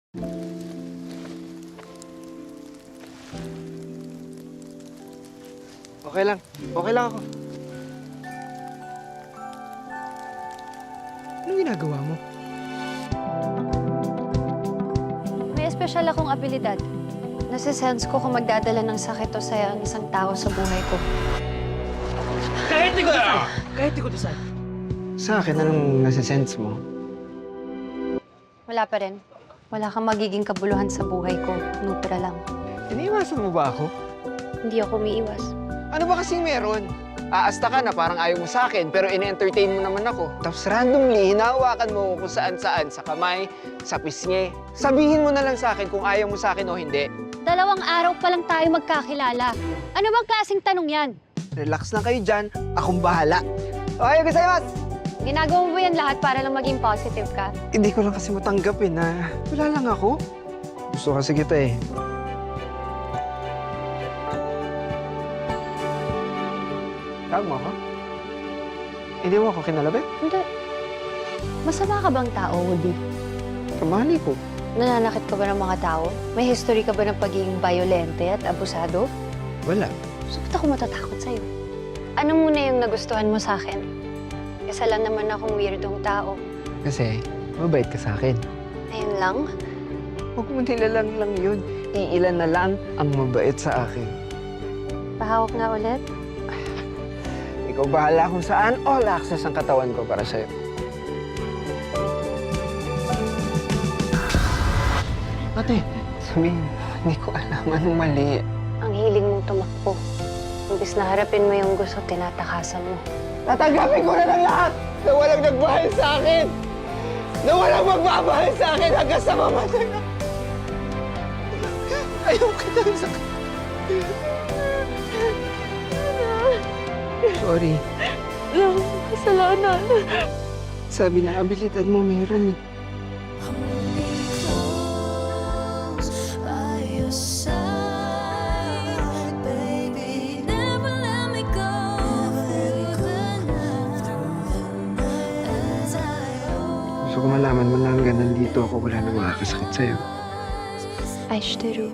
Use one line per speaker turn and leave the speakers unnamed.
Okay lang. Okay lang ako. Anong ginagawa mo?
May espesyal akong abilidad. Nasisense ko kung magdadala ng sakit o saya ang isang tao sa buhay ko.
Kahit di ko dasal.
Sa akin, anong nasisense mo?
Wala pa rin. Wala kang magiging kabuluhan sa buhay ko. Neutral lang.
Iniiwasan mo ba ako?
Hindi ako umiiwas.
Ano ba kasing meron? Aasta ka na parang ayaw mo sa akin, pero ine-entertain mo naman ako. Tapos randomly, hinahawakan mo kung saan-saan, sa kamay, sa pisngi. Sabihin mo na lang sa akin kung ayaw mo sa akin o hindi.
2 araw pa lang tayo magkakilala. Ano bang klaseng tanong yan?
Relax lang kayo dyan, akong bahala. Okay, gozaimasu!
Ginagawa mo ba yan lahat para lang maging positive ka?
Hindi ko lang kasi matanggapin na wala lang ako. Gusto kasi kita eh. Tawag mo ako? Hindi mo ako kinalabit?
Hindi. Masama ka bang tao, Woody?
Kamali ko.
Nananakit ka ba ng mga tao? May history ka ba ng pagiging violente at abusado?
Wala.
So, ba't ako matatakot sa'yo? Ano muna yung nagustuhan mo sa akin? Isa lang naman akong weirdong tao.
Kasi mabait ka sa akin.
Ayun lang?
Huwag mo nilalang lang yun. Iilan na lang ang mabait sa akin.
Pahawak nga ulit?
Ikaw bahala kung saan all access ang katawan ko para sa'yo. Ate, sabihin, hindi ko alam anong mali.
Ang hiling mong tumakbo. Imbis na harapin mo yung gusto, tinatakasan mo.
Tatanggapin ko na ng lahat na walang nagmahal sa akin! Na walang magmamahal sa akin hanggang sa mamatay na! Ayaw kita sa... Sorry.
Wala akong kasalanan.
Sabi na abilidad mo meron eh. Gusto ko malaman mo na hanggang nandito ako, wala nang makakasakit sa'yo.
Aishiteru.